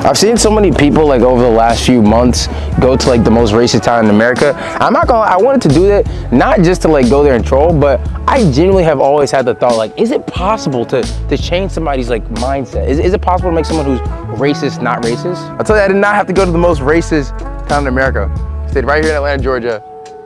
I've seen so many people like over the last few months go to like the most racist town in America. I'm not gonna lie, I wanted to do that, not just to like go there and troll, but I genuinely have always had the thought like, is it possible to change somebody's like mindset? Is it possible to make someone who's racist not racist? I'll tell you, I did not have to go to the most racist town in America. I stayed right here in Atlanta, Georgia,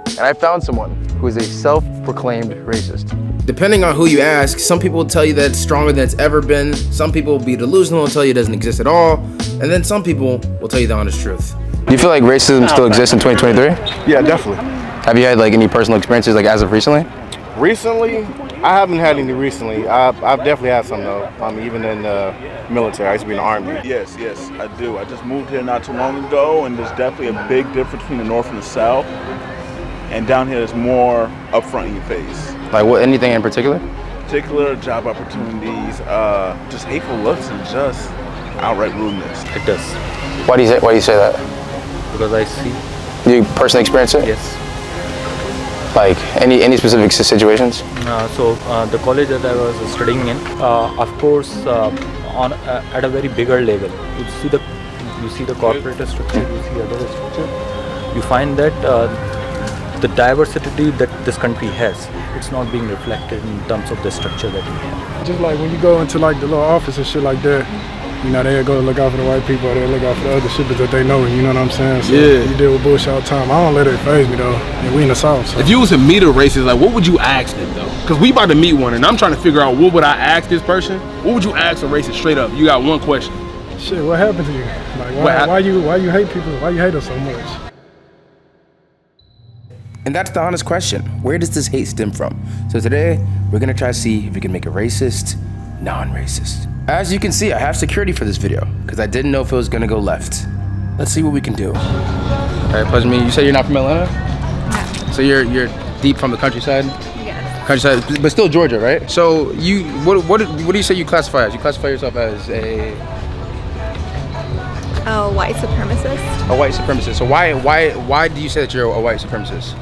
and I found someone who is a self-proclaimed racist. Depending on who you ask, some people will tell you that it's stronger than it's ever been. Some people will be delusional and tell you it doesn't exist at all. And then some people will tell you the honest truth. Do you feel like racism still exists in 2023? Yeah, definitely. Have you had like any personal experiences like as of recently? Recently? I haven't had any recently. I've definitely had some though. Even in the military. I used to be in the Army. Yes, I do. I just moved here not too long ago, and there's definitely a big difference between the North and the South. And down here, there's more upfront in your face. Like what? Anything in particular? Particular job opportunities, just hateful looks, and just outright rudeness. It does. Why do you say that? Because I see. You personally experience it? Yes. Like any specific situations? The college that I was studying in, of course, at a very bigger level, you see the corporate structure, you see other structure. You find that the diversity that this country has, it's not being reflected in terms of the structure that we have. Just like when you go into like the little office and shit like that, you know, they'll go look out for the white people, or they'll look out for the other shippers that they know, you know what I'm saying? So yeah. You deal with bullshit all the time. I don't let it faze me though, and we in the South. So. If you was to meet a racist, like what would you ask them though? Because we about to meet one, and I'm trying to figure out what would I ask this person? What would you ask a racist straight up? You got one question. Shit, what happened to you? Like why you hate people? Why you hate us so much? And that's the honest question. Where does this hate stem from? So today, we're gonna try to see if we can make a racist non-racist. As you can see, I have security for this video because I didn't know if it was gonna go left. Let's see what we can do. All right, pleasure meeting you. You say you're not from Atlanta? No. So you're deep from the countryside? Yes. Countryside, but still Georgia, right? So you, what do you say you classify as? You classify yourself as a white supremacist. A white supremacist. So why do you say that you're a white supremacist?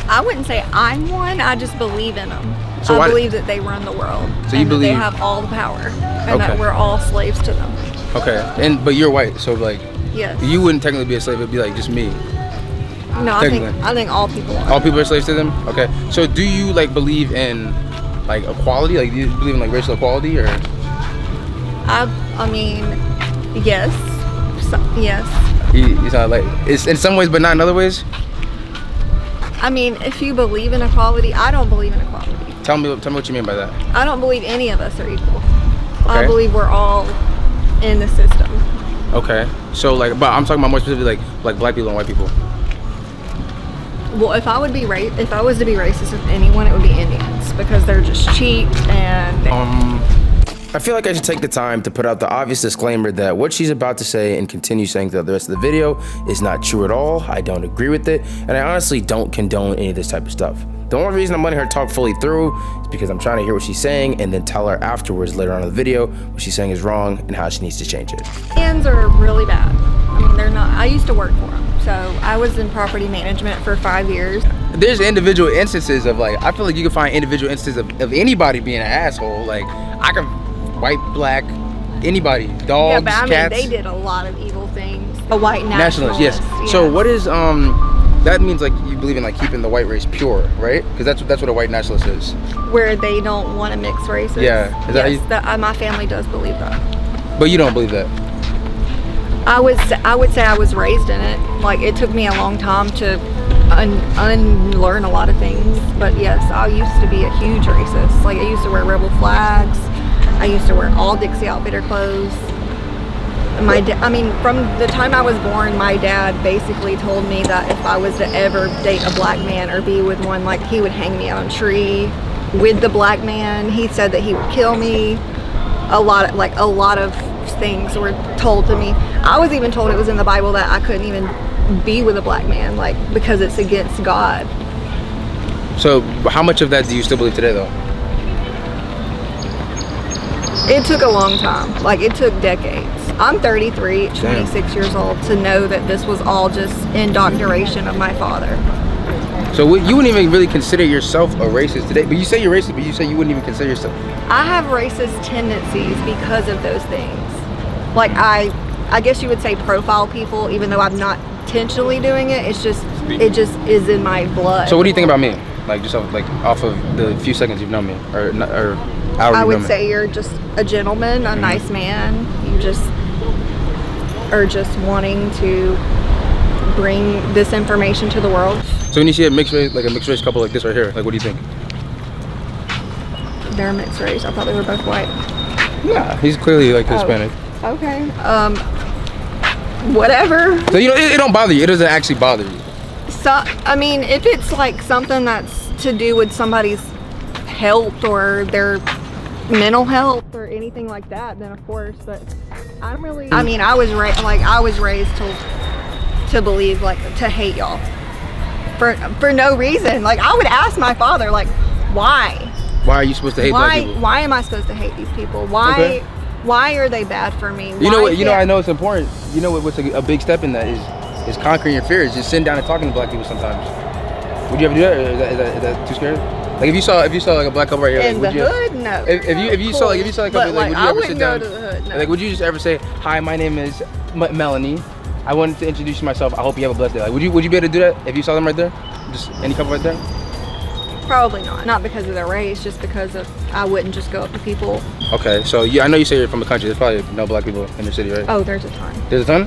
I wouldn't say I'm one. I just believe in them. So I believe that they run the world. So you believe that they have all the power, and that Okay. we're all slaves to them. Okay, but you're white, so like Yes. you wouldn't technically be a slave. It'd be like just me. No, I think all people are. All people are slaves to them. Okay, so do you like believe in like equality? Like do you believe in like racial equality or? I mean, yes. Yes. You sound like it's in some ways, but not in other ways. I mean, if you believe in equality, I don't believe in equality. Tell me what you mean by that. I don't believe any of us are equal. Okay. I believe we're all in the system. Okay, so like, but I'm talking about more specifically like black people and white people. Well, if I was to be racist with anyone, it would be Indians because they're just cheap and. I feel like I should take the time to put out the obvious disclaimer that what she's about to say and continue saying throughout the rest of the video is not true at all. I don't agree with it, and I honestly don't condone any of this type of stuff. The only reason I'm letting her talk fully through is because I'm trying to hear what she's saying and then tell her afterwards later on in the video what she's saying is wrong and how she needs to change it. Indians are really bad. I mean, they're not. I used to work for them, so I was in property management for 5 years. There's individual instances of like, I feel like you can find individual instances of anybody being an asshole. Like, I can, white, black, anybody, dogs, Yeah, but I mean, cats. they did a lot of evil things. A white nationalist. Yes. So what is that means like you believe in like keeping the white race pure, right? Because that's what a white nationalist is. Where they don't want to mix races. Yeah. Is that Yes, my family does believe that. But you don't believe that. I would say I was raised in it. Like, it took me a long time to unlearn a lot of things. But yes, I used to be a huge racist. Like, I used to wear rebel flags. I used to wear all Dixie Outfitter clothes. I mean, from the time I was born, my dad basically told me that if I was to ever date a black man or be with one, like, he would hang me on a tree with the black man. He said that he would kill me. A lot of things were told to me. I was even told it was in the Bible that I couldn't even be with a black man, like, because it's against God. So how much of that do you still believe today, though? It took a long time. Like, it took decades. I'm 33, 26 years old, to know that this was all just indoctrination of my father. So you wouldn't even really consider yourself a racist today, but you say you're racist, but you say you wouldn't even consider yourself. I have racist tendencies because of those things. like I guess you would say profile people, even though I'm not intentionally doing it. It just is in my blood. So what do you think about me? Like just off of the few seconds you've known me, or hour I you've would known me? say you're just a gentleman, a nice man. You just are just wanting to bring this information to the world. So when you see a mixed race couple like this right here, like what do you think? They're mixed race. I thought they were both white. Nah, he's clearly like Hispanic. Okay. Whatever. So it don't bother you. It doesn't actually bother you. So I mean, if it's like something that's to do with somebody's health or their mental health or anything like that, then of course. But I don't really. I mean, I was raised to believe, like, to hate y'all for no reason. Like, I would ask my father, like, why? Why are you supposed to hate black people? Why am I supposed to hate these people? Why? Okay. Why are they bad for me? You know what? I know it's important. You know what's a big step in that is conquering your fears. Just sitting down and talking to black people sometimes. Would you ever do that? Or is that too scary? Like if you saw like a black couple right here, in like, the hood, no. If you saw like a couple, like, would you I ever wouldn't sit down? go to the hood, no. Like would you just ever say, "Hi, my name is Melanie. I wanted to introduce myself. I hope you have a blessed day." Like would you be able to do that if you saw them right there? Just any couple right there? Probably not. Not because of their race, just because of I wouldn't just go up to people. Okay, so I know you say you're from the country. There's probably no black people in the city, right? Oh, there's a ton. There's a ton?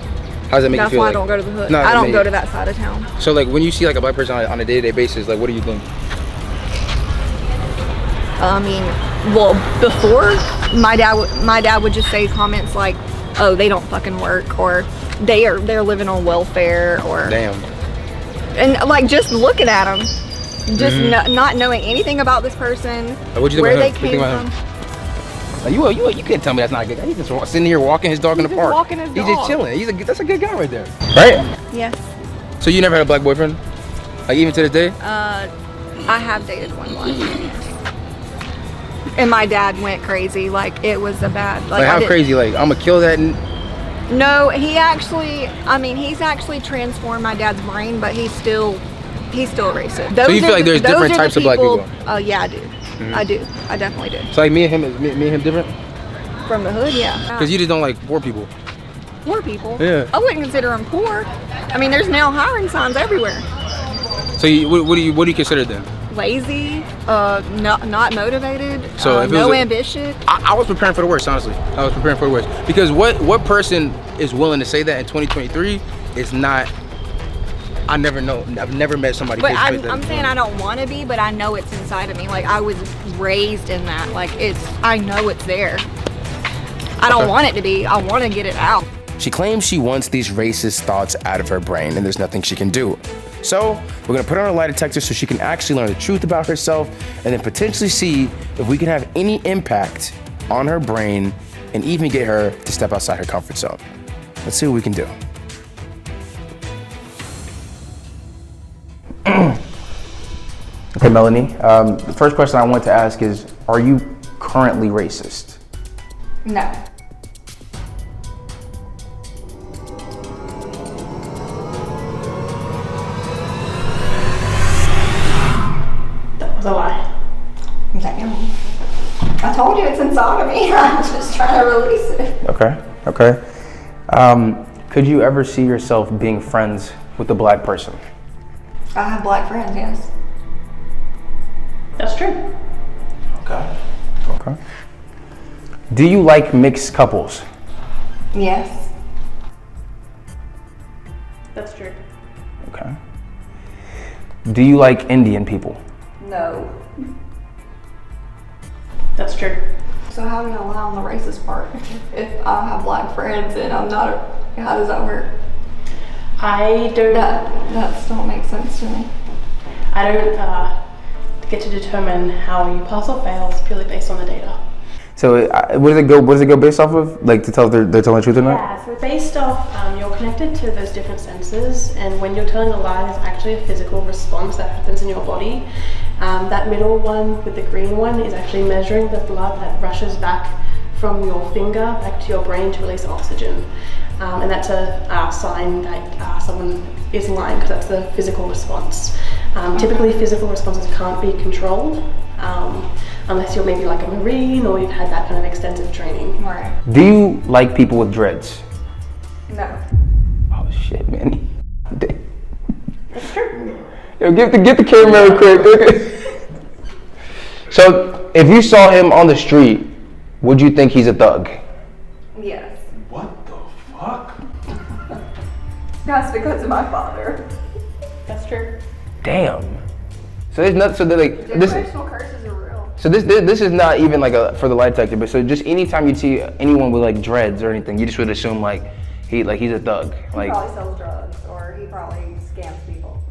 How does that make That's you feel? why like? I don't go to the hood. No, I don't go to that side of town. So like when you see like a black person on a day-to-day basis, like what do you think? I mean, well, before my dad would just say comments like, "Oh, they don't fucking work," or they're living on welfare, or Damn. and like just looking at them, just not knowing anything about this person, What'd you think where about they him? What do you came think from. about him? Like, you can't tell me that's not a good guy. He's just sitting here walking his dog in the He's park. just walking his He's just dog. chilling. That's a good guy right there. Right? Yes. So you never had a black boyfriend? Like even to this day? I have dated one black man. And my dad went crazy. Like it was a bad. Like how crazy? Like I'm gonna kill that. No, he's actually transformed my dad's brain, but he's still racist. So you feel like there's different types of black people? Oh yeah, I do. I do. I definitely do. So like me and him different? From the hood, yeah. Because you just don't like poor people. Poor people? Yeah. I wouldn't consider them poor. I mean, there's now hiring signs everywhere. So what do you consider then? Lazy, not motivated, So if it no was ambition. I was preparing for the worst, honestly. I was preparing for the worst. Because what person is willing to say that in 2023 is not. I never know. I've never met somebody. But face-to-face that I'm is saying I don't want to be, but I know it's inside of me. Like I was raised in that. Like I know it's there. I don't want it to be. I want to get it out. She claims she wants these racist thoughts out of her brain and there's nothing she can do. So we're gonna put her on a lie detector so she can actually learn the truth about herself and then potentially see if we can have any impact on her brain and even get her to step outside her comfort zone. Let's see what we can do. Okay, Melanie, the first question I want to ask is, are you currently racist? No. That was a lie. Damn. I told you it's inside of me. I'm just trying to release it. Okay. Could you ever see yourself being friends with a black person? I have black friends, yes. That's true. Okay. Do you like mixed couples? Yes. That's true. Okay. Do you like Indian people? No. That's true. So how do you lie on the racist part? If I have black friends and I'm not how does that work? I don't. That still don't make sense to me. I don't get to determine how you pass or fail purely based on the data. So what does it go based off of? Like to tell if they're telling the truth or not? Yeah, so based off, you're connected to those different senses, and when you're telling a lie, there's actually a physical response that happens in your body. That middle one with the green one is actually measuring the blood that rushes back from your finger back to your brain to release oxygen. And that's a sign that someone is lying, because that's the physical response. Typically, physical responses can't be controlled, unless you're maybe like a Marine or you've had that kind of extensive training. Right. Do you like people with dreads? No. Oh shit, man. That's true. Yo, get the camera real quick. So, if you saw him on the street, would you think he's a thug? Yes. What the fuck? That's because of my father. That's true. Damn. So there's not. So they're like this. Generational curses are real. So this is not even like for the lie detector, but so just anytime you'd see anyone with like dreads or anything, you just would assume like he's a thug. Like He probably sells drugs, or he probably scams people.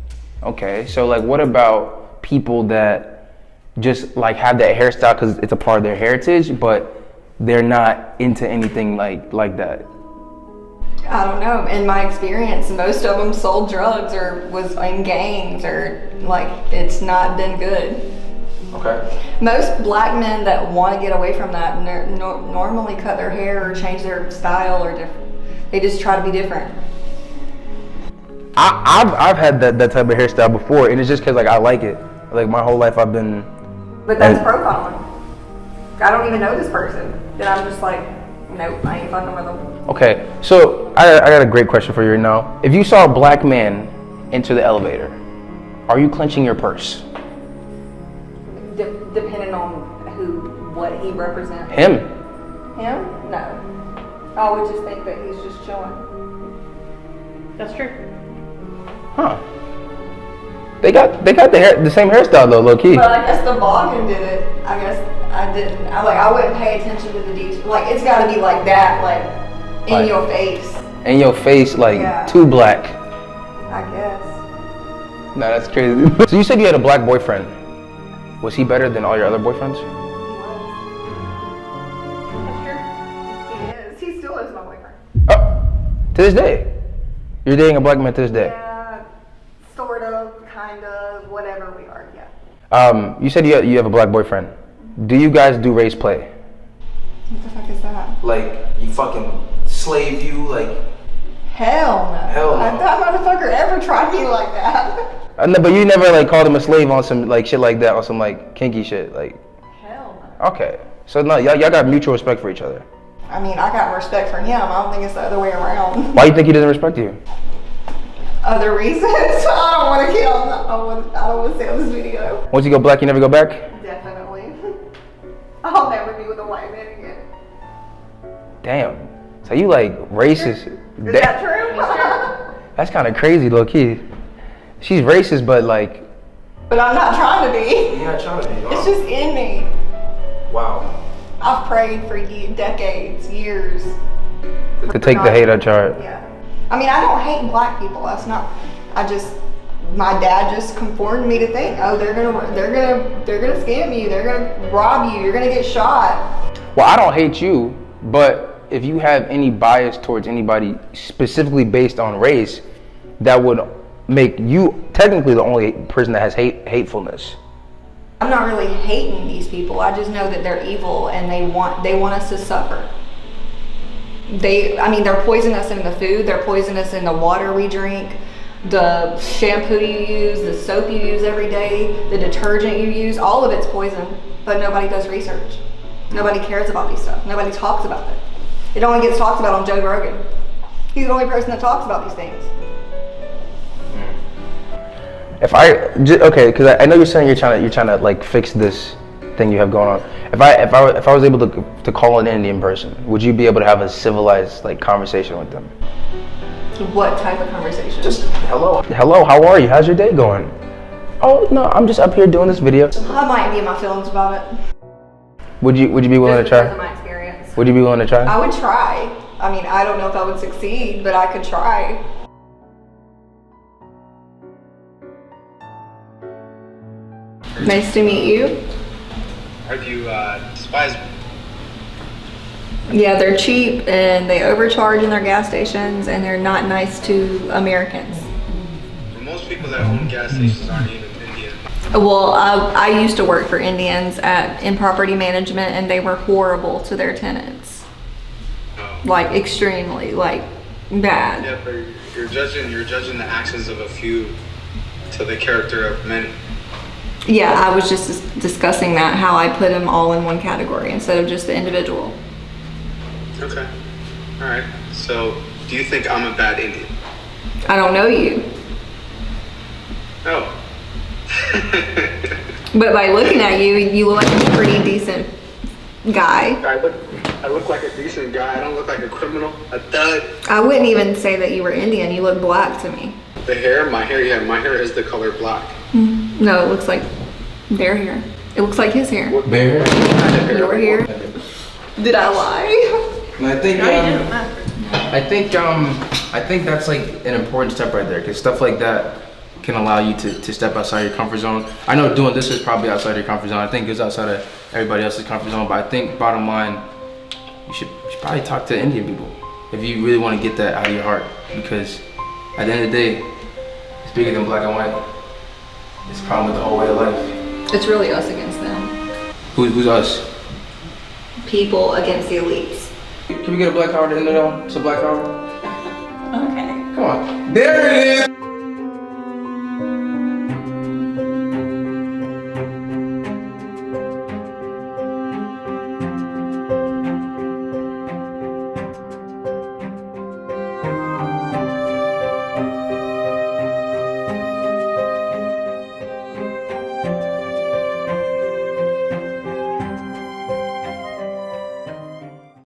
okay, so like what about people that just like have that hairstyle because it's a part of their heritage, but they're not into anything like that? I don't know. In my experience, most of them sold drugs or was in gangs, or like it's not been good. Okay. Most black men that want to get away from that normally cut their hair or change their style or different. They just try to be different. I've had that type of hairstyle before, and it's just because like I like it. Like my whole life I've been. But that's profiling. I don't even know this person. Then I'm just like, nope, I ain't fucking with them. Okay, so I got a great question for you right now. If you saw a black man enter the elevator, are you clenching your purse? Depending on what he represents. Him? Him? No. I would just think that he's just chilling. That's true. Huh. They got the same hairstyle though, low key. But I guess the blogging did it. I guess I didn't. I wouldn't pay attention to the details. Like it's got to be like that, like in your face. In your face, like too black. I guess. No, that's crazy. So you said you had a black boyfriend. Was he better than all your other boyfriends? That's true. He is. He still is my boyfriend. Oh, to this day, you're dating a black man to this day. Yeah, sort of, kind of, whatever we are. Yeah. You said you have a black boyfriend. Do you guys do race play? What the fuck is that? Like you fucking slave you like? Hell no. Hell no. That motherfucker ever tried me like that. No, but you never like called him a slave on some like shit like that, on some like kinky shit like. Hell no. Okay, so no, y'all got mutual respect for each other. I mean, I got respect for him. I don't think it's the other way around. Why do you think he doesn't respect you? Other reasons? I don't want to kill him. I don't want to say on this video. Once you go black, you never go back? Definitely. I'll never be with a white man again. Damn. So you like racist? Is that true? That's kind of crazy, low key. She's racist, but like. But I'm not trying to be. You're not trying to be. It's just in me. Wow. I've prayed for decades, years. To take the hate out your. Yeah. I mean, I don't hate black people. That's not. My dad just conformed me to think, oh, they're gonna scam you. They're gonna rob you. You're gonna get shot. Well, I don't hate you, but if you have any bias towards anybody specifically based on race, that would make you technically the only person that has hatefulness. I'm not really hating these people. I just know that they're evil and they want us to suffer. They're poisoning us in the food. They're poisoning us in the water we drink, the shampoo you use, the soap you use every day, the detergent you use. All of it's poison, but nobody does research. Nobody cares about these stuff. Nobody talks about it. It only gets talked about on Joe Rogan. He's the only person that talks about these things. Okay, because I know you're saying you're trying to like fix this thing you have going on. If I was able to call an Indian person, would you be able to have a civilized like conversation with them? What type of conversation? Just hello, how are you? How's your day going? Oh no, I'm just up here doing this video. I might be in my feelings about it. Would you be willing to try? Because of my experience. Would you be willing to try? I would try. I mean, I don't know if I would succeed, but I could try. Nice to meet you. Heard you despise me. Yeah, they're cheap and they overcharge in their gas stations and they're not nice to Americans. Most people that own gas stations aren't even Indian. Well, I used to work for Indians in property management and they were horrible to their tenants. Oh. Like extremely, like bad. Yeah, but you're judging the actions of a few to the character of many. Yeah, I was just discussing that, how I put them all in one category instead of just the individual. Okay. All right. So, do you think I'm a bad Indian? I don't know you. Oh. But by looking at you, you look like a pretty decent guy. I look like a decent guy. I don't look like a criminal, a thug. I wouldn't even say that you were Indian. You look black to me. The hair, my hair, yeah, my hair is the color black. No, it looks like their hair. It looks like his hair. Bear. Your hair. Did I lie? I think I think that's like an important step right there, because stuff like that can allow you to step outside your comfort zone. I know doing this is probably outside your comfort zone. I think it's outside of everybody else's comfort zone, but I think bottom line, you should probably talk to Indian people if you really want to get that out of your heart, because at the end of the day, it's bigger than black and white. It's a problem with the whole way of life. It's really us against them. Who's us? People against the elites. Can we get a black power to end it all? Some black power? Okay. Come on. There it is!